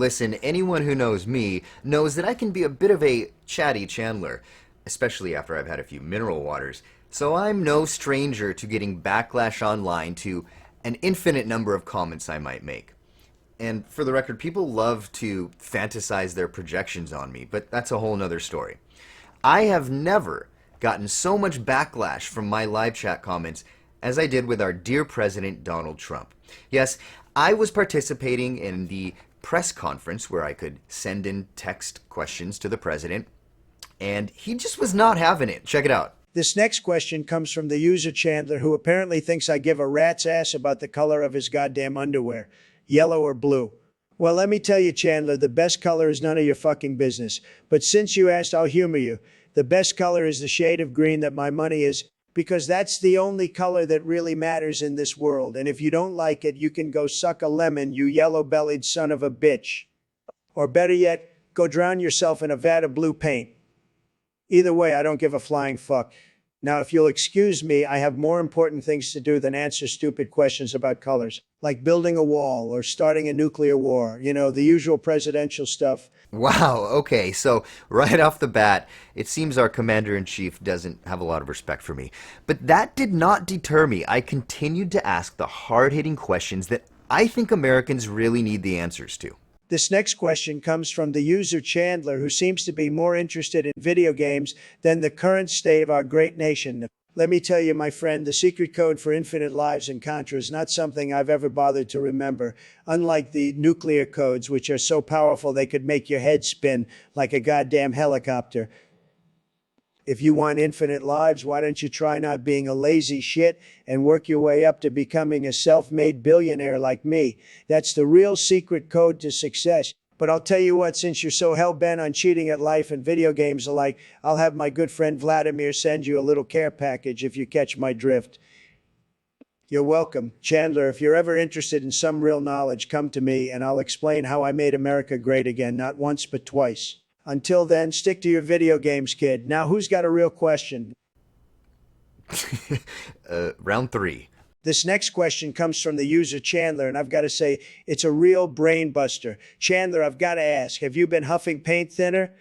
Listen, anyone who knows me knows that I can be a bit of a chatty Chandler, especially after I've had a few mineral waters. So I'm no stranger to getting backlash online to an infinite number of comments I might make. And for the record, people love to fantasize their projections on me, but that's a whole nother story. I have never gotten so much backlash from my live chat comments as I did with our dear President Donald Trump. Yes, I was participating in the press conference where I could send in text questions to the president, and he just was not having it. Check it out. This next question comes from the user Chandler, who apparently thinks I give a rat's ass about the color of his goddamn underwear, yellow or blue. Well, let me tell you, Chandler, the best color is none of your fucking business. But since you asked, I'll humor you. The best color is the shade of green that my money is, because that's the only color that really matters in this world. And if you don't like it, you can go suck a lemon, you yellow-bellied son of a bitch. Or better yet, go drown yourself in a vat of blue paint. Either way, I don't give a flying fuck. Now, if you'll excuse me, I have more important things to do than answer stupid questions about colors, like building a wall or starting a nuclear war, you know, the usual presidential stuff. Wow, okay, so right off the bat, it seems our commander-in-chief doesn't have a lot of respect for me. But that did not deter me. I continued to ask the hard-hitting questions that I think Americans really need the answers to. This next question comes from the user Chandler, who seems to be more interested in video games than the current state of our great nation. Let me tell you, my friend, the secret code for infinite lives in Contra is not something I've ever bothered to remember, unlike the nuclear codes, which are so powerful they could make your head spin like a goddamn helicopter. If you want infinite lives, why don't you try not being a lazy shit and work your way up to becoming a self-made billionaire like me? That's the real secret code to success. But I'll tell you what, since you're so hell-bent on cheating at life and video games alike, I'll have my good friend Vladimir send you a little care package if you catch my drift. You're welcome. Chandler, if you're ever interested in some real knowledge, come to me and I'll explain how I made America great again, not once but twice. Until then, stick to your video games, kid. Now, who's got a real question? Round 3. This next question comes from the user Chandler, and I've got to say, it's a real brain buster. Chandler, I've got to ask, have you been huffing paint thinner?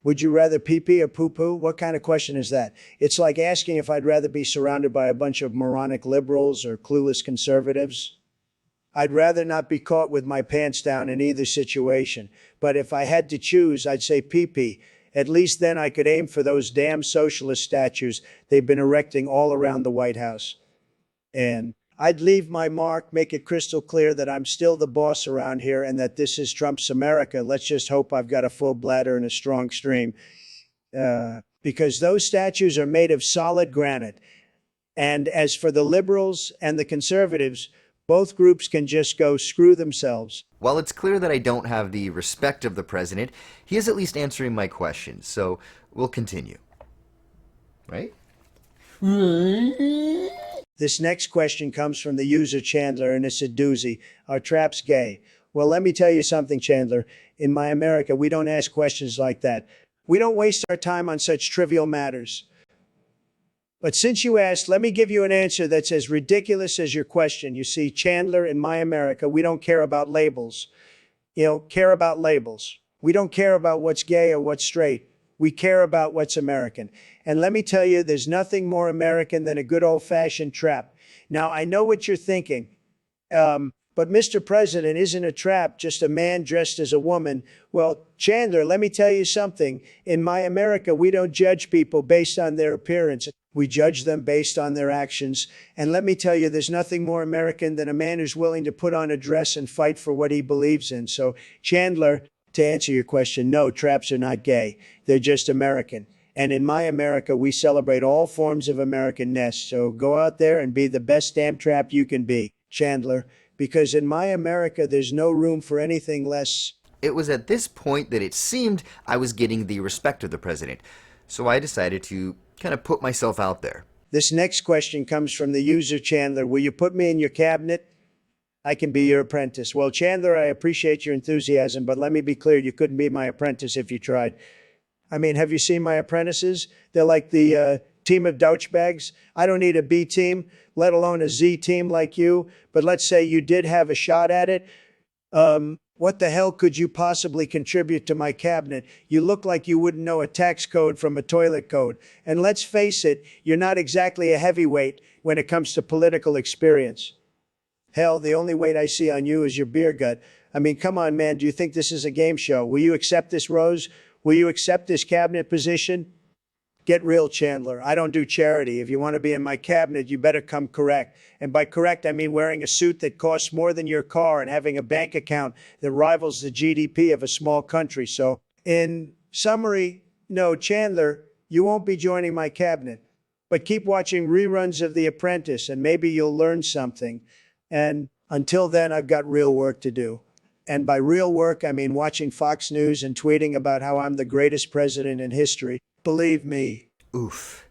Would you rather pee-pee or poo-poo? What kind of question is that? It's like asking if I'd rather be surrounded by a bunch of moronic liberals or clueless conservatives. I'd rather not be caught with my pants down in either situation. But if I had to choose, I'd say pee-pee. At least then I could aim for those damn socialist statues they've been erecting all around the White House. And I'd leave my mark, make it crystal clear that I'm still the boss around here and that this is Trump's America. Let's just hope I've got a full bladder and a strong stream. Because those statues are made of solid granite. And as for the liberals and the conservatives, both groups can just go screw themselves. While it's clear that I don't have the respect of the president, he is at least answering my questions, so we'll continue. Right? This next question comes from the user Chandler, and it's a doozy. Are traps gay? Well, let me tell you something, Chandler. In my America, we don't ask questions like that. We don't waste our time on such trivial matters. But since you asked, let me give you an answer that's as ridiculous as your question. You see, Chandler, in my America, we don't care about labels. Care about labels. We don't care about what's gay or what's straight. We care about what's American. And let me tell you, there's nothing more American than a good old-fashioned trap. Now, I know what you're thinking. But Mr. President, isn't a trap just a man dressed as a woman? Well, Chandler, let me tell you something. In my America, we don't judge people based on their appearance. We judge them based on their actions. And let me tell you, there's nothing more American than a man who's willing to put on a dress and fight for what he believes in. So, Chandler, to answer your question, no, traps are not gay. They're just American. And in my America, we celebrate all forms of Americanness. So go out there and be the best damn trap you can be, Chandler. Because in my America, there's no room for anything less. It was at this point that it seemed I was getting the respect of the president. So I decided to kind of put myself out there. This next question comes from the user Chandler. Will you put me in your cabinet? I can be your apprentice. Well, Chandler, I appreciate your enthusiasm, but let me be clear, you couldn't be my apprentice if you tried. I mean, have you seen my apprentices? They're like the team of douchebags. I don't need a B team, let alone a Z team like you. But let's say you did have a shot at it. What the hell could you possibly contribute to my cabinet? You look like you wouldn't know a tax code from a toilet code. And let's face it, you're not exactly a heavyweight when it comes to political experience. Hell, the only weight I see on you is your beer gut. I mean, come on, man. Do you think this is a game show? Will you accept this rose? Will you accept this cabinet position? Get real, Chandler. I don't do charity. If you want to be in my cabinet, you better come correct. And by correct, I mean wearing a suit that costs more than your car and having a bank account that rivals the GDP of a small country. So, in summary, no, Chandler, you won't be joining my cabinet. But keep watching reruns of The Apprentice and maybe you'll learn something. And until then, I've got real work to do. And by real work, I mean watching Fox News and tweeting about how I'm the greatest president in history. Believe me. Oof.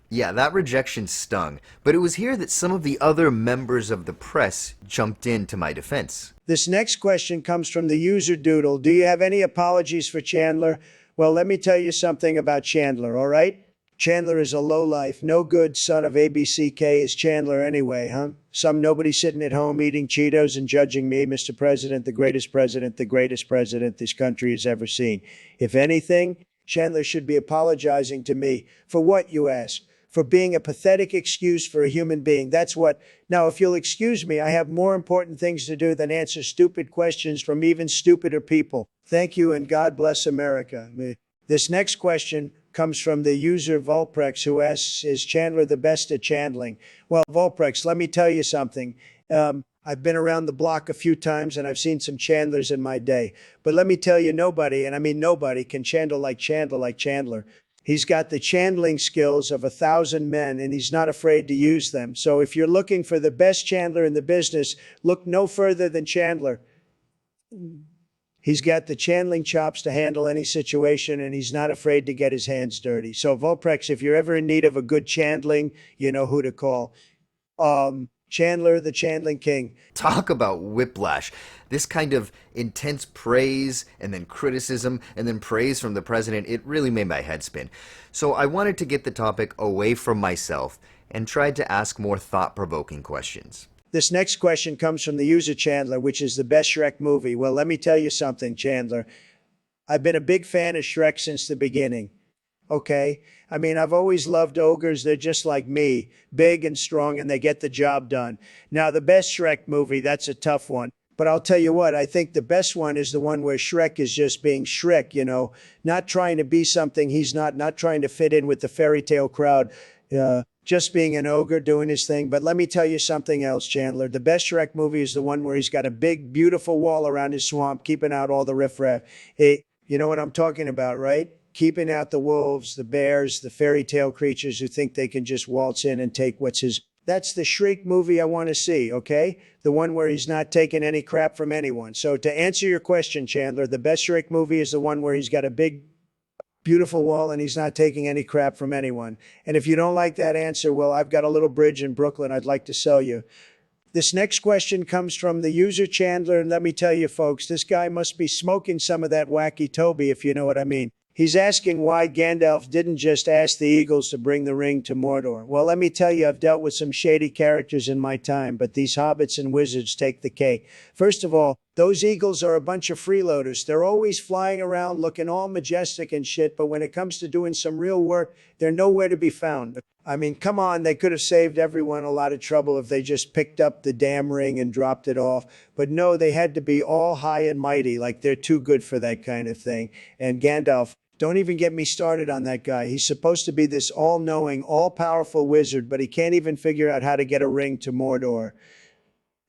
Yeah, that rejection stung, but it was here that some of the other members of the press jumped in to my defense. This next question comes from the user Doodle. Do you have any apologies for Chandler? Well, let me tell you something about Chandler, all right? Chandler is a lowlife, no good son of ABCK is Chandler anyway, huh? Some nobody sitting at home eating Cheetos and judging me, Mr. President, the greatest president this country has ever seen. If anything, Chandler should be apologizing to me. For what, you ask? For being a pathetic excuse for a human being. That's what. Now, if you'll excuse me, I have more important things to do than answer stupid questions from even stupider people. Thank you and God bless America. This next question comes from the user Volprex, who asks, is Chandler the best at chandling? Well, Volprex, let me tell you something. I've been around the block a few times and I've seen some Chandlers in my day. But let me tell you, nobody, and I mean nobody, can chandle like Chandler. He's got the chandling skills of 1,000 men and he's not afraid to use them. So if you're looking for the best chandler in the business, look no further than Chandler. He's got the chandling chops to handle any situation and he's not afraid to get his hands dirty. So Volprex, if you're ever in need of a good chandling, you know who to call. Chandler, the Chandling King. Talk about whiplash. This kind of intense praise and then criticism and then praise from the president, it really made my head spin. So I wanted to get the topic away from myself and tried to ask more thought-provoking questions. This next question comes from the user Chandler, which is the best Shrek movie. Well, let me tell you something, Chandler. I've been a big fan of Shrek since the beginning. Okay? I mean, I've always loved ogres. They're just like me, big and strong, and they get the job done. Now, the best Shrek movie, that's a tough one. But I'll tell you what, I think the best one is the one where Shrek is just being Shrek, you know, not trying to be something he's not trying to fit in with the fairy tale crowd, just being an ogre doing his thing. But let me tell you something else, Chandler. The best Shrek movie is the one where he's got a big, beautiful wall around his swamp, keeping out all the riffraff. Hey, you know what I'm talking about, right? Keeping out the wolves, the bears, the fairy tale creatures who think they can just waltz in and take what's his. That's the Shriek movie I want to see, okay? The one where he's not taking any crap from anyone. So to answer your question, Chandler, the best Shriek movie is the one where he's got a big, beautiful wall and he's not taking any crap from anyone. And if you don't like that answer, well, I've got a little bridge in Brooklyn I'd like to sell you. This next question comes from the user Chandler, and let me tell you, folks, this guy must be smoking some of that wacky Toby, if you know what I mean. He's asking why Gandalf didn't just ask the eagles to bring the ring to Mordor. Well, let me tell you, I've dealt with some shady characters in my time, but these hobbits and wizards take the cake. First of all, those eagles are a bunch of freeloaders. They're always flying around looking all majestic and shit, but when it comes to doing some real work, they're nowhere to be found. I mean, come on, they could have saved everyone a lot of trouble if they just picked up the damn ring and dropped it off. But no, they had to be all high and mighty, like they're too good for that kind of thing. And Gandalf, don't even get me started on that guy. He's supposed to be this all-knowing, all-powerful wizard, but he can't even figure out how to get a ring to Mordor.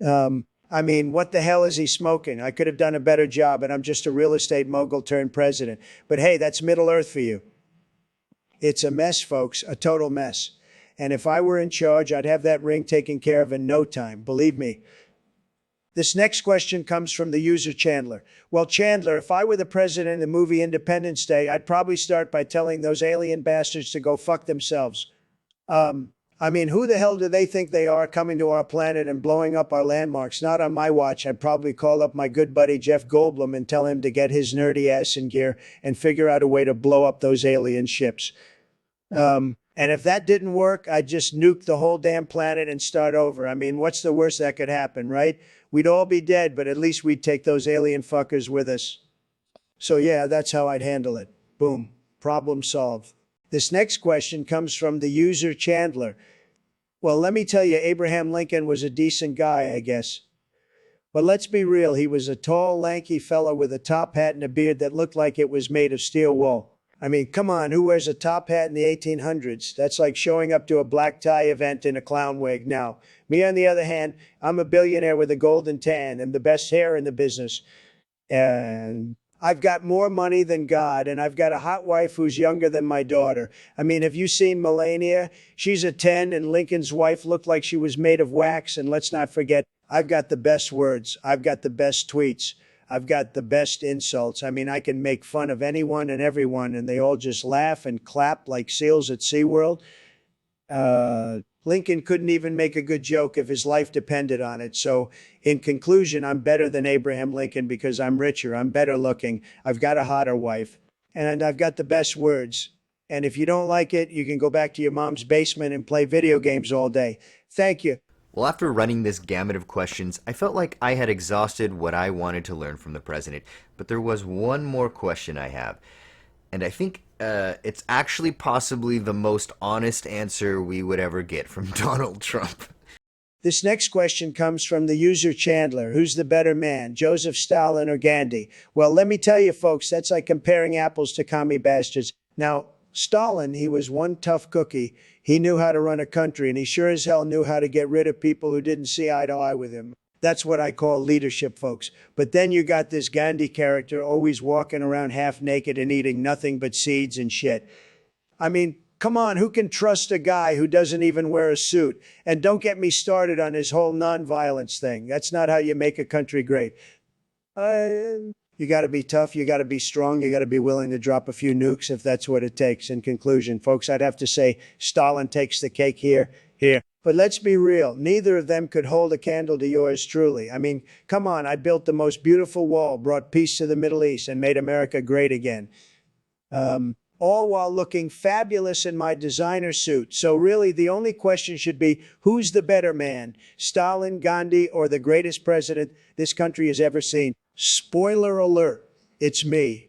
I mean, what the hell is he smoking? I could have done a better job, and I'm just a real estate mogul turned president. But hey, that's Middle-earth for you. It's a mess, folks, a total mess. And if I were in charge, I'd have that ring taken care of in no time, believe me. This next question comes from the user Chandler. Well, Chandler, if I were the president in the movie Independence Day, I'd probably start by telling those alien bastards to go fuck themselves. I mean, who the hell do they think they are coming to our planet and blowing up our landmarks? Not on my watch. I'd probably call up my good buddy Jeff Goldblum and tell him to get his nerdy ass in gear and figure out a way to blow up those alien ships. And if that didn't work, I'd just nuke the whole damn planet and start over. I mean, what's the worst that could happen, right? We'd all be dead, but at least we'd take those alien fuckers with us. So yeah, that's how I'd handle it. Boom. Problem solved. This next question comes from the user Chandler. Well, let me tell you, Abraham Lincoln was a decent guy, I guess. But let's be real, he was a tall, lanky fella with a top hat and a beard that looked like it was made of steel wool. I mean, come on, who wears a top hat in the 1800s? That's like showing up to a black tie event in a clown wig. Now, me on the other hand, I'm a billionaire with a golden tan and the best hair in the business. And I've got more money than God, and I've got a hot wife who's younger than my daughter. I mean, have you seen Melania? She's a 10, and Lincoln's wife looked like she was made of wax. And let's not forget, I've got the best words. I've got the best tweets. I've got the best insults. I mean, I can make fun of anyone and everyone, and they all just laugh and clap like seals at SeaWorld. Lincoln couldn't even make a good joke if his life depended on it. So, in conclusion, I'm better than Abraham Lincoln because I'm richer, I'm better looking, I've got a hotter wife, and I've got the best words. And if you don't like it, you can go back to your mom's basement and play video games all day. Thank you. Well, after running this gamut of questions, I felt like I had exhausted what I wanted to learn from the president. But there was one more question I have. And I think it's actually possibly the most honest answer we would ever get from Donald Trump. This next question comes from the user Chandler. Who's the better man, Joseph Stalin or Gandhi? Well, let me tell you, folks, that's like comparing apples to commie bastards. Now, Stalin, he was one tough cookie. He knew how to run a country, and he sure as hell knew how to get rid of people who didn't see eye to eye with him. That's what I call leadership, folks. But then you got this Gandhi character always walking around half naked and eating nothing but seeds and shit. I mean, come on, who can trust a guy who doesn't even wear a suit? And don't get me started on his whole nonviolence thing. That's not how you make a country great. You got to be tough, you got to be strong, you got to be willing to drop a few nukes if that's what it takes. In conclusion, folks, I'd have to say Stalin takes the cake here. But let's be real, neither of them could hold a candle to yours truly. I mean, come on, I built the most beautiful wall, brought peace to the Middle East, and made America great again. All while looking fabulous in my designer suit. So really, the only question should be, who's the better man, Stalin, Gandhi, or the greatest president this country has ever seen? Spoiler alert, it's me.